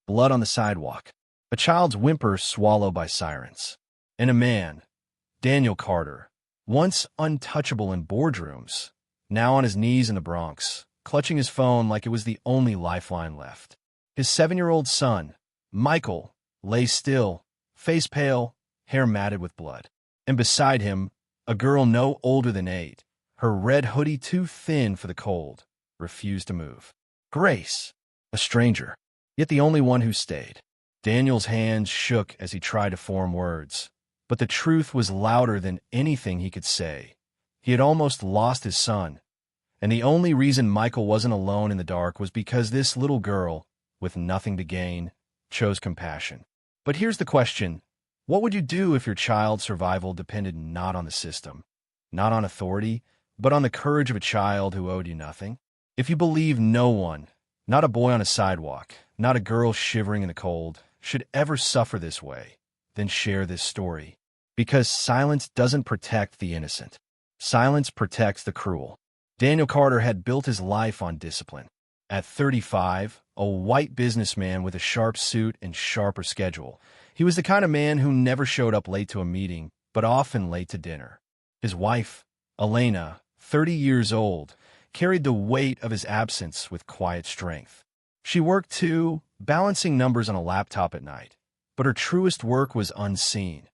blood on the sidewalk, a child's whimper swallowed by sirens, and a man, Daniel Carter, once untouchable in boardrooms, now on his knees in the Bronx, clutching his phone like it was the only lifeline left. His 7-year-old son, Michael, lay still, face pale, hair matted with blood. And beside him, a girl no older than 8, her red hoodie too thin for the cold, refused to move. Grace, a stranger, yet the only one who stayed. Daniel's hands shook as he tried to form words, but the truth was louder than anything he could say. He had almost lost his son, and the only reason Michael wasn't alone in the dark was because this little girl, with nothing to gain, chose compassion. But here's the question. What would you do if your child's survival depended not on the system, not on authority, but on the courage of a child who owed you nothing? If you believe no one, not a boy on a sidewalk, not a girl shivering in the cold, should ever suffer this way, then share this story. Because silence doesn't protect the innocent. Silence protects the cruel. Daniel Carter had built his life on discipline. At 35, a white businessman with a sharp suit and sharper schedule, he was the kind of man who never showed up late to a meeting, but often late to dinner. His wife, Elena, 30 years old, carried the weight of his absence with quiet strength. She worked too, balancing numbers on a laptop at night, but her truest work was unseen,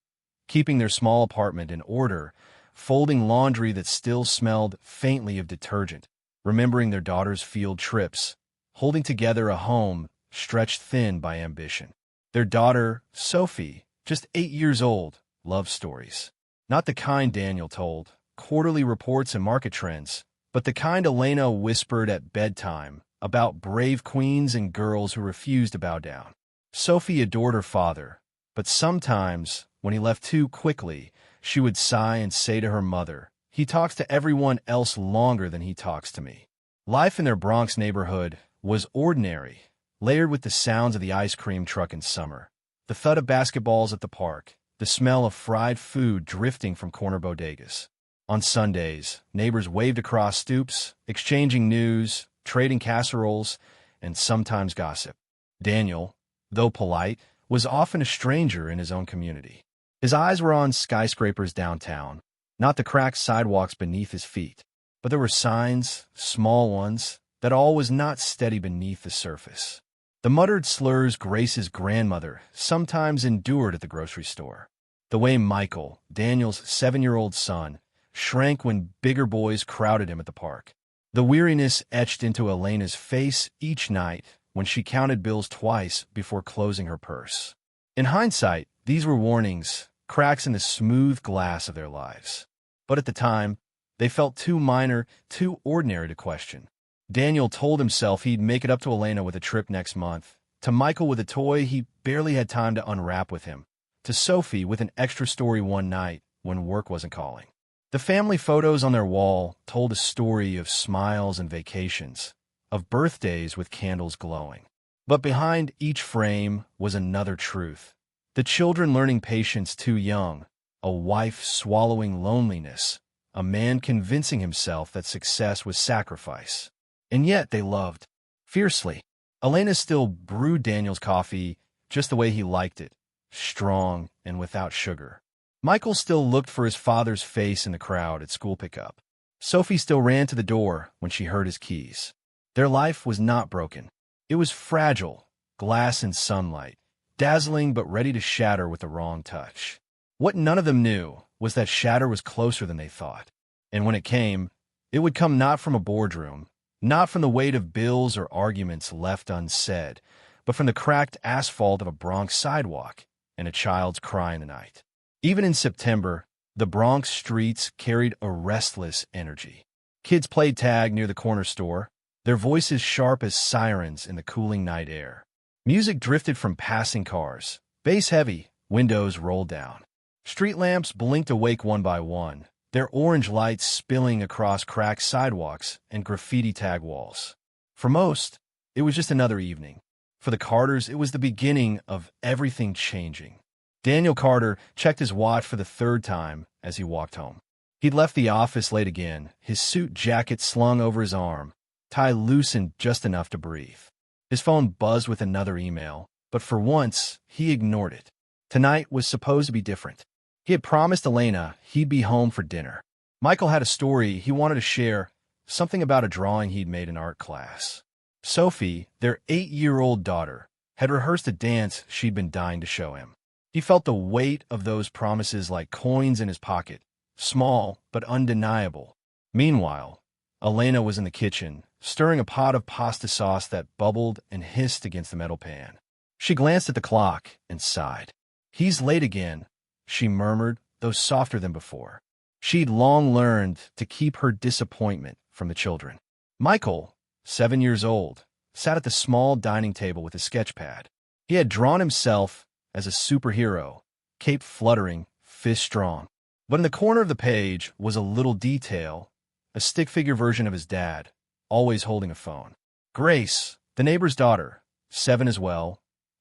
keeping their small apartment in order, folding laundry that still smelled faintly of detergent, remembering their daughter's field trips, holding together a home stretched thin by ambition. Their daughter, Sophie, just 8 years old, loved stories. Not the kind Daniel told, quarterly reports and market trends, but the kind Elena whispered at bedtime about brave queens and girls who refused to bow down. Sophie adored her father, but sometimes, when he left too quickly, she would sigh and say to her mother, "He talks to everyone else longer than he talks to me." Life in their Bronx neighborhood was ordinary, layered with the sounds of the ice cream truck in summer, the thud of basketballs at the park, the smell of fried food drifting from corner bodegas. On Sundays, neighbors waved across stoops, exchanging news, trading casseroles, and sometimes gossip. Daniel, though polite, was often a stranger in his own community. His eyes were on skyscrapers downtown, not the cracked sidewalks beneath his feet, but there were signs, small ones, that all was not steady beneath the surface. The muttered slurs Grace's grandmother sometimes endured at the grocery store. The way Michael, Daniel's 7-year-old son, shrank when bigger boys crowded him at the park. The weariness etched into Elena's face each night when she counted bills twice before closing her purse. In hindsight, these were warnings, cracks in the smooth glass of their lives. But at the time, they felt too minor, too ordinary to question. Daniel told himself he'd make it up to Elena with a trip next month, to Michael with a toy he barely had time to unwrap with him, to Sophie with an extra story one night when work wasn't calling. The family photos on their wall told a story of smiles and vacations, of birthdays with candles glowing. But behind each frame was another truth. The children learning patience too young, a wife swallowing loneliness, a man convincing himself that success was sacrifice. And yet they loved fiercely. Elena still brewed Daniel's coffee just the way he liked it, strong and without sugar. Michael still looked for his father's face in the crowd at school pickup. Sophie still ran to the door when she heard his keys. Their life was not broken. It was fragile, glass in sunlight, dazzling but ready to shatter with the wrong touch. What none of them knew was that shatter was closer than they thought. And when it came, it would come not from a boardroom, not from the weight of bills or arguments left unsaid, but from the cracked asphalt of a Bronx sidewalk and a child's cry in the night. Even in September, the Bronx streets carried a restless energy. Kids played tag near the corner store, their voices sharp as sirens in the cooling night air. Music drifted from passing cars, bass heavy, windows rolled down. Street lamps blinked awake one by one, their orange lights spilling across cracked sidewalks and graffiti tag walls. For most, it was just another evening. For the Carters, it was the beginning of everything changing. Daniel Carter checked his watch for the 3rd time as he walked home. He'd left the office late again, his suit jacket slung over his arm, tie loosened just enough to breathe. His phone buzzed with another email, but for once, he ignored it. Tonight was supposed to be different. He had promised Elena he'd be home for dinner. Michael had a story he wanted to share, something about a drawing he'd made in art class. Sophie, their 8-year-old daughter, had rehearsed a dance she'd been dying to show him. He felt the weight of those promises like coins in his pocket, small but undeniable. Meanwhile, Elena was in the kitchen, stirring a pot of pasta sauce that bubbled and hissed against the metal pan. She glanced at the clock and sighed. "He's late again," she murmured, though softer than before. She'd long learned to keep her disappointment from the children. Michael, 7 years old, sat at the small dining table with a sketch pad. He had drawn himself as a superhero, cape fluttering, fist strong. But in the corner of the page was a little detail, a stick figure version of his dad, always holding a phone. Grace, the neighbor's daughter, 7 as well,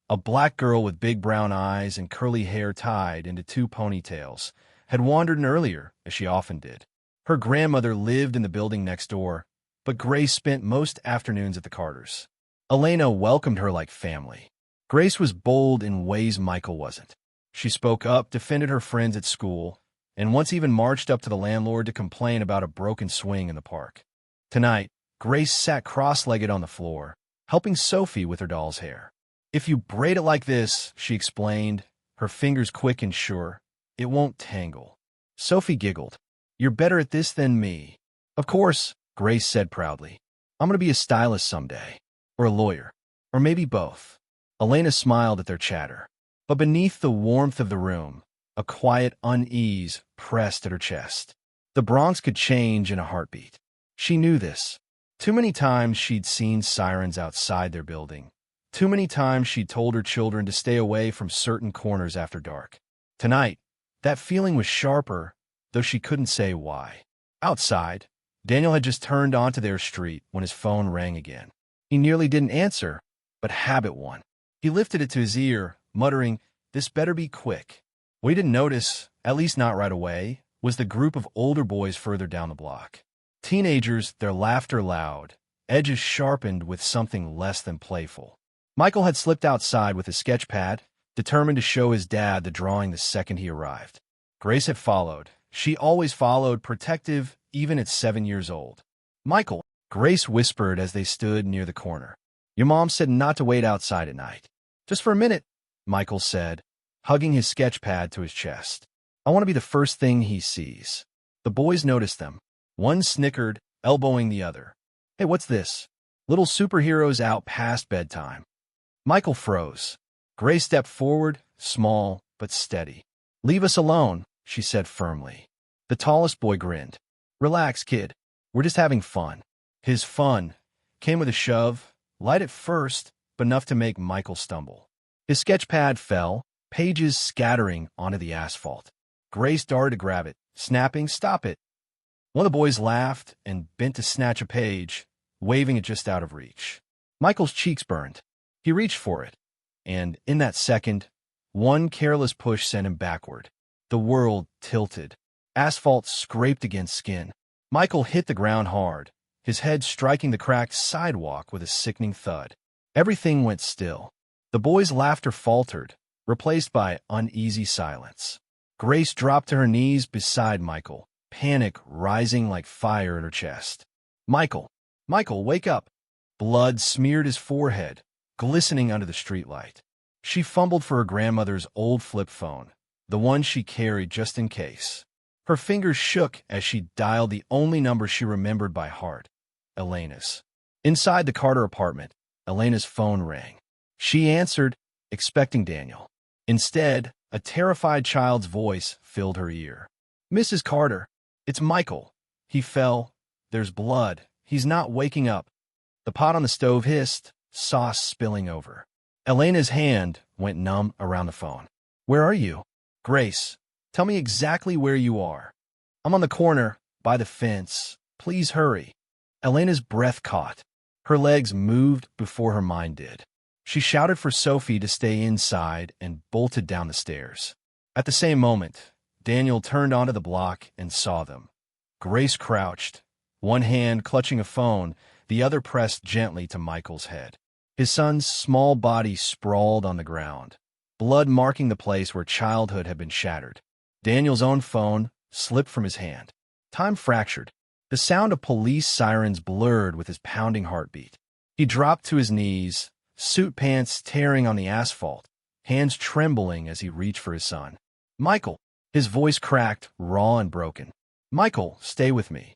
a black girl with big brown eyes and curly hair tied into 2 ponytails, had wandered in earlier, as she often did. Her grandmother lived in the building next door, but Grace spent most afternoons at the Carters. Elena welcomed her like family. Grace was bold in ways Michael wasn't. She spoke up, defended her friends at school, and once even marched up to the landlord to complain about a broken swing in the park. Tonight, Grace sat cross-legged on the floor, helping Sophie with her doll's hair. "If you braid it like this," she explained, her fingers quick and sure, "it won't tangle." Sophie giggled. "You're better at this than me." "Of course," Grace said proudly. "I'm going to be a stylist someday. Or a lawyer. Or maybe both." Elena smiled at their chatter. But beneath the warmth of the room, a quiet unease pressed at her chest. The Bronx could change in a heartbeat. She knew this. Too many times she'd seen sirens outside their building. Too many times she'd told her children to stay away from certain corners after dark. Tonight, that feeling was sharper, though she couldn't say why. Outside, Daniel had just turned onto their street when his phone rang again. He nearly didn't answer, but habit won. He lifted it to his ear, muttering, "This better be quick." What he didn't notice, at least not right away, was the group of older boys further down the block. Teenagers, their laughter loud, edges sharpened with something less than playful. Michael had slipped outside with his sketch pad, determined to show his dad the drawing the second he arrived. Grace had followed. She always followed, protective, even at 7 years old. "Michael," Grace whispered as they stood near the corner. "Your mom said not to wait outside at night." "Just for a minute," Michael said, hugging his sketch pad to his chest. "I want to be the first thing he sees." The boys noticed them. One snickered, elbowing the other. "Hey, what's this? Little superheroes out past bedtime." Michael froze. Grace stepped forward, small but steady. "Leave us alone," she said firmly. The tallest boy grinned. "Relax, kid. We're just having fun." His fun came with a shove, light at first, but enough to make Michael stumble. His sketch pad fell, pages scattering onto the asphalt. Grace darted to grab it, snapping, "Stop it." One of the boys laughed and bent to snatch a page, waving it just out of reach. Michael's cheeks burned. He reached for it, and in that second, one careless push sent him backward. The world tilted. Asphalt scraped against skin. Michael hit the ground hard, his head striking the cracked sidewalk with a sickening thud. Everything went still. The boys' laughter faltered, replaced by uneasy silence. Grace dropped to her knees beside Michael, panic rising like fire in her chest. "Michael! Michael, wake up!" Blood smeared his forehead, glistening under the streetlight. She fumbled for her grandmother's old flip phone, the one she carried just in case. Her fingers shook as she dialed the only number she remembered by heart, Elena's. Inside the Carter apartment, Elena's phone rang. She answered, expecting Daniel. Instead, a terrified child's voice filled her ear. "Mrs. Carter, it's Michael. He fell. There's blood. He's not waking up." The pot on the stove hissed, sauce spilling over. Elena's hand went numb around the phone. "Where are you?" "Grace, tell me exactly where you are." "I'm on the corner, by the fence. Please hurry." Elena's breath caught. Her legs moved before her mind did. She shouted for Sophie to stay inside and bolted down the stairs. At the same moment, Daniel turned onto the block and saw them. Grace crouched, one hand clutching a phone, the other pressed gently to Michael's head. His son's small body sprawled on the ground, blood marking the place where childhood had been shattered. Daniel's own phone slipped from his hand. Time fractured. The sound of police sirens blurred with his pounding heartbeat. He dropped to his knees, suit pants tearing on the asphalt, hands trembling as he reached for his son. "Michael!" His voice cracked, raw and broken. "Michael, stay with me."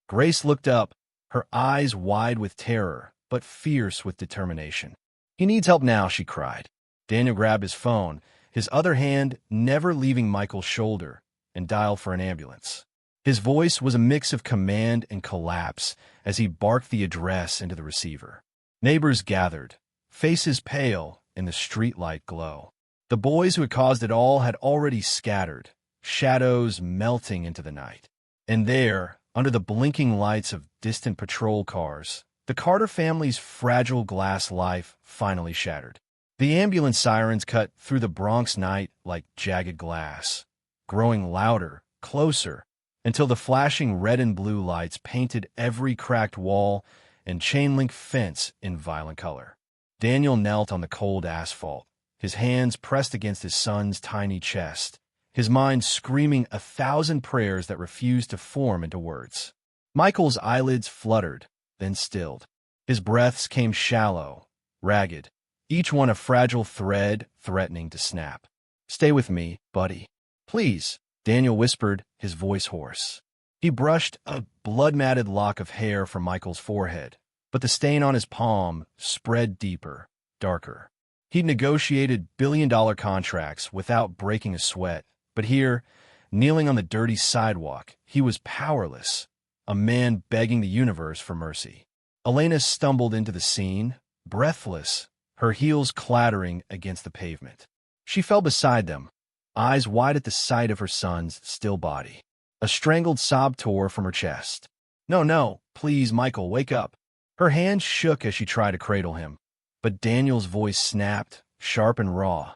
Grace looked up, her eyes wide with terror, but fierce with determination. "He needs help now," she cried. Daniel grabbed his phone, his other hand never leaving Michael's shoulder, and dialed for an ambulance. His voice was a mix of command and collapse as he barked the address into the receiver. Neighbors gathered, faces pale in the streetlight glow. The boys who had caused it all had already scattered, shadows melting into the night. And there, under the blinking lights of distant patrol cars, the Carter family's fragile glass life finally shattered. The ambulance sirens cut through the Bronx night like jagged glass, growing louder, closer, until the flashing red and blue lights painted every cracked wall and chain-link fence in violent color. Daniel knelt on the cold asphalt, his hands pressed against his son's tiny chest, his mind screaming 1,000 prayers that refused to form into words. Michael's eyelids fluttered, then stilled. His breaths came shallow, ragged, each one a fragile thread threatening to snap. "Stay with me, buddy. Please," Daniel whispered, his voice hoarse. He brushed a blood-matted lock of hair from Michael's forehead, but the stain on his palm spread deeper, darker. He'd negotiated billion-dollar contracts without breaking a sweat, but here, kneeling on the dirty sidewalk, he was powerless, a man begging the universe for mercy. Elena stumbled into the scene, breathless, her heels clattering against the pavement. She fell beside them, eyes wide at the sight of her son's still body. A strangled sob tore from her chest. "No, no, please, Michael, wake up." Her hands shook as she tried to cradle him, but Daniel's voice snapped, sharp and raw.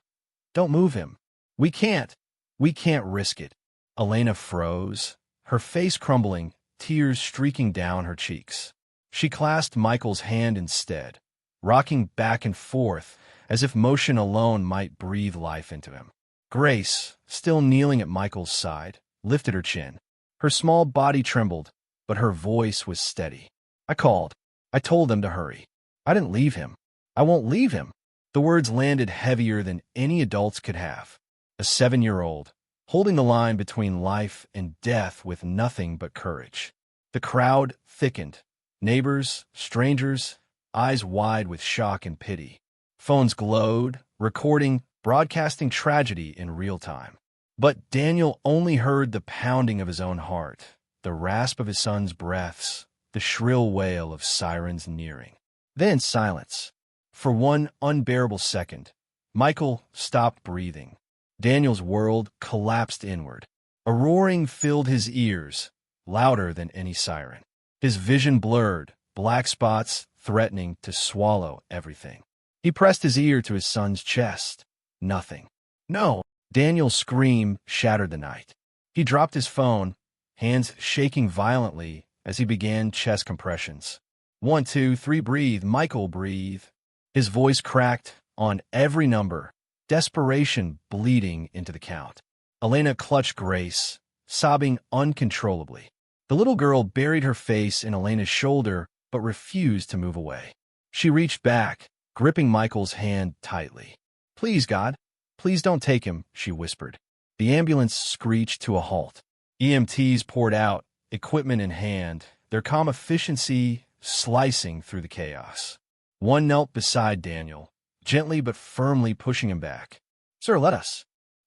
"Don't move him. We can't risk it." Elena froze, her face crumbling, tears streaking down her cheeks. She clasped Michael's hand instead, rocking back and forth as if motion alone might breathe life into him. Grace, still kneeling at Michael's side, lifted her chin. Her small body trembled, but her voice was steady. "I called. I told them to hurry. I didn't leave him. I won't leave him." The words landed heavier than any adults could have. A 7-year-old, holding the line between life and death with nothing but courage. The crowd thickened. Neighbors, strangers, eyes wide with shock and pity. Phones glowed, recording, broadcasting tragedy in real time. But Daniel only heard the pounding of his own heart, the rasp of his son's breaths, the shrill wail of sirens nearing. Then silence. For one unbearable second, Michael stopped breathing. Daniel's world collapsed inward. A roaring filled his ears, louder than any siren. His vision blurred, black spots threatening to swallow everything. He pressed his ear to his son's chest. Nothing. "No!" Daniel's scream shattered the night. He dropped his phone, hands shaking violently as he began chest compressions. 1, 2, 3, breathe, Michael, breathe. His voice cracked on every number, desperation bleeding into the count. Elena clutched Grace, sobbing uncontrollably. The little girl buried her face in Elena's shoulder but refused to move away. She reached back, gripping Michael's hand tightly. "Please, God, please don't take him," she whispered. The ambulance screeched to a halt. EMTs poured out, equipment in hand, their calm efficiency slicing through the chaos. One knelt beside Daniel, gently but firmly pushing him back. "Sir, let us."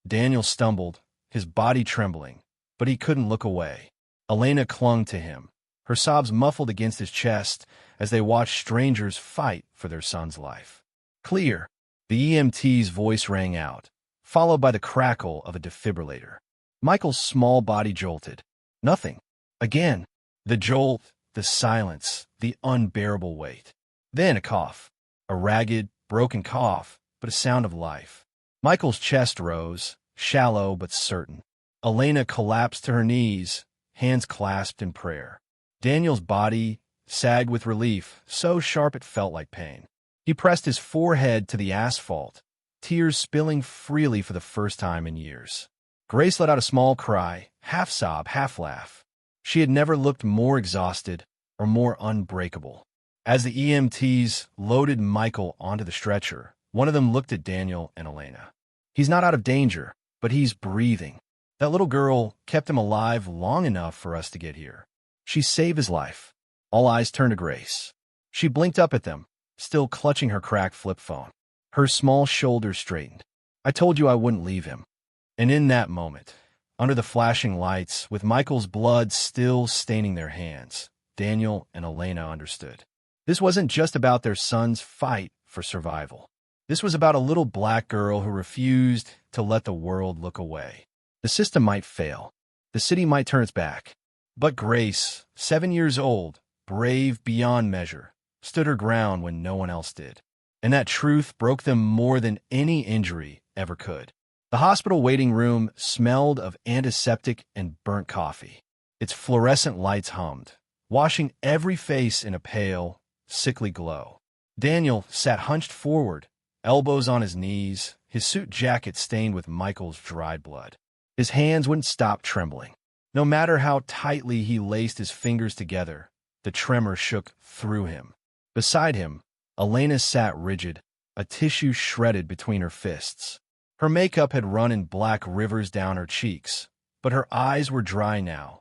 Daniel stumbled, his body trembling, but he couldn't look away. Elena clung to him, her sobs muffled against his chest as they watched strangers fight for their son's life. "Clear." The EMT's voice rang out, followed by the crackle of a defibrillator. Michael's small body jolted. Nothing. Again. The jolt, the silence, the unbearable weight. Then a cough. A ragged, broken cough, but a sound of life. Michael's chest rose, shallow but certain. Elena collapsed to her knees, hands clasped in prayer. Daniel's body sagged with relief, so sharp it felt like pain. He pressed his forehead to the asphalt, tears spilling freely for the first time in years. Grace let out a small cry, half sob, half laugh. She had never looked more exhausted or more unbreakable. As the EMTs loaded Michael onto the stretcher, one of them looked at Daniel and Elena. He's not out of danger, but he's breathing. That little girl kept him alive long enough for us to get here. She saved his life. All eyes turned to Grace. She blinked up at them, still clutching her cracked flip phone. Her small shoulders straightened. I told you I wouldn't leave him. And in that moment, under the flashing lights, with Michael's blood still staining their hands, Daniel and Elena understood. This wasn't just about their son's fight for survival. This was about a little black girl who refused to let the world look away. The system might fail. The city might turn its back. But Grace, 7 years old, brave beyond measure, stood her ground when no one else did. And that truth broke them more than any injury ever could. The hospital waiting room smelled of antiseptic and burnt coffee. Its fluorescent lights hummed, washing every face in a pale, sickly glow. Daniel sat hunched forward, elbows on his knees, his suit jacket stained with Michael's dried blood. His hands wouldn't stop trembling. No matter how tightly he laced his fingers together, the tremor shook through him. Beside him, Elena sat rigid, a tissue shredded between her fists. Her makeup had run in black rivers down her cheeks, but her eyes were dry now,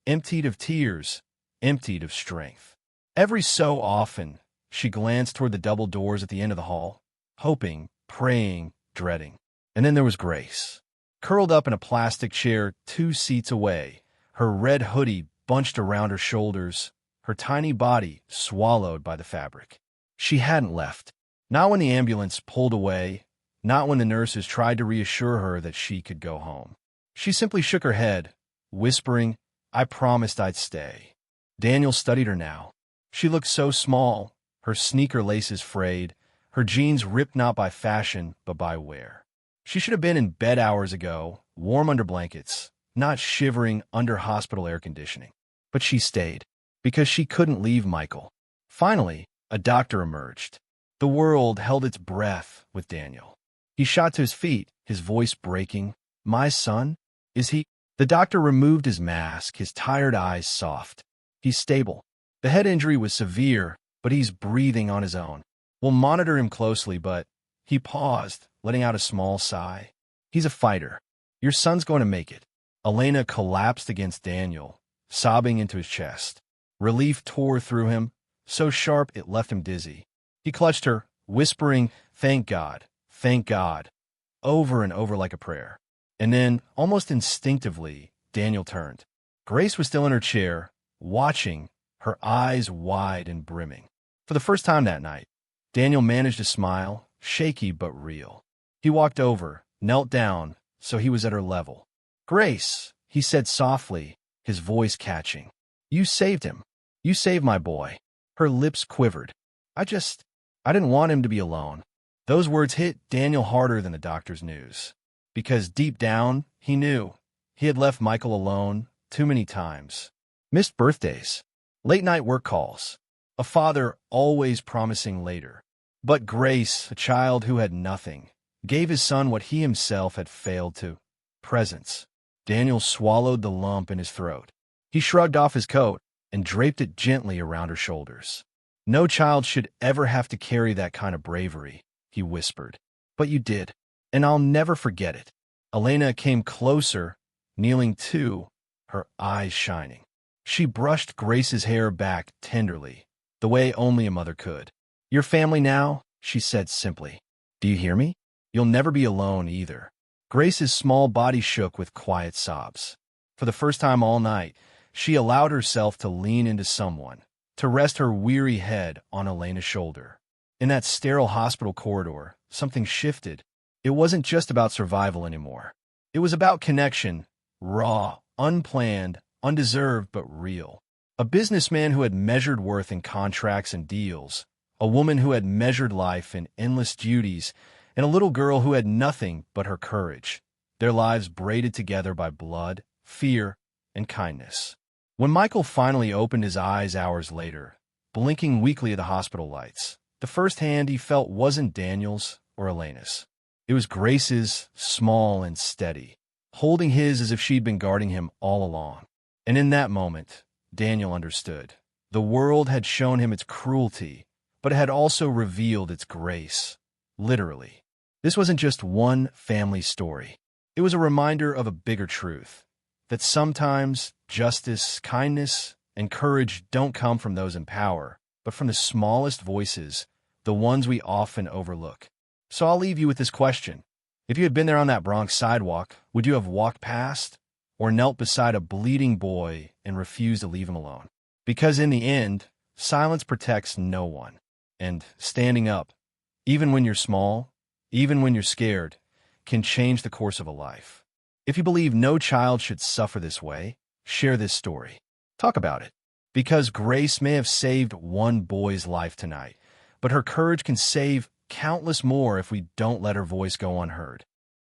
emptied of tears, emptied of strength. Every so often, she glanced toward the double doors at the end of the hall, hoping, praying, dreading. And then there was Grace, curled up in a plastic chair 2 seats away, her red hoodie bunched around her shoulders, her tiny body swallowed by the fabric. She hadn't left, not when the ambulance pulled away, not when the nurses tried to reassure her that she could go home. She simply shook her head, whispering, "I promised I'd stay." Daniel studied her now. She looked so small, her sneaker laces frayed, her jeans ripped not by fashion but by wear. She should have been in bed hours ago, warm under blankets, not shivering under hospital air conditioning. But she stayed, because she couldn't leave Michael. Finally, a doctor emerged. The world held its breath with Daniel. He shot to his feet, his voice breaking. "My son? Is he?" The doctor removed his mask, his tired eyes soft. "He's stable. The head injury was severe, but he's breathing on his own. We'll monitor him closely, but—" He paused, letting out a small sigh. "He's a fighter. Your son's going to make it." Elena collapsed against Daniel, sobbing into his chest. Relief tore through him, so sharp it left him dizzy. He clutched her, whispering, "Thank God, thank God," over and over like a prayer. And then, almost instinctively, Daniel turned. Grace was still in her chair, watching, her eyes wide and brimming. For the first time that night, Daniel managed a smile, shaky but real. He walked over, knelt down, so he was at her level. "Grace," he said softly, his voice catching. "You saved him. You saved my boy." Her lips quivered. I didn't want him to be alone." Those words hit Daniel harder than the doctor's news. Because deep down, he knew. He had left Michael alone too many times. Missed birthdays. Late-night work calls. A father always promising later. But Grace, a child who had nothing, gave his son what he himself had failed to. Presence. Daniel swallowed the lump in his throat. He shrugged off his coat and draped it gently around her shoulders. "No child should ever have to carry that kind of bravery," he whispered. "But you did, and I'll never forget it." Elena came closer, kneeling too, her eyes shining. She brushed Grace's hair back tenderly, the way only a mother could. "Your family now," she said simply. "Do you hear me? You'll never be alone either." Grace's small body shook with quiet sobs. For the first time all night, she allowed herself to lean into someone, to rest her weary head on Elena's shoulder. In that sterile hospital corridor, something shifted. It wasn't just about survival anymore. It was about connection, raw, unplanned, undeserved but real. A businessman who had measured worth in contracts and deals, a woman who had measured life in endless duties, and a little girl who had nothing but her courage, their lives braided together by blood, fear, and kindness. When Michael finally opened his eyes hours later, blinking weakly at the hospital lights, The first hand he felt wasn't Daniel's or Elena's. It was Grace's, small and steady, holding his as if she'd been guarding him all along. And in that moment, Daniel understood. The world had shown him its cruelty, but it had also revealed its grace. Literally. This wasn't just one family story. It was a reminder of a bigger truth, that sometimes justice, kindness, and courage don't come from those in power, but from the smallest voices, the ones we often overlook. So I'll leave you with this question. If you had been there on that Bronx sidewalk, would you have walked past or knelt beside a bleeding boy and refused to leave him alone? Because in the end, silence protects no one. And standing up, even when you're small, even when you're scared, can change the course of a life. If you believe no child should suffer this way, share this story. Talk about it. Because Grace may have saved one boy's life tonight, but her courage can save countless more if we don't let her voice go unheard.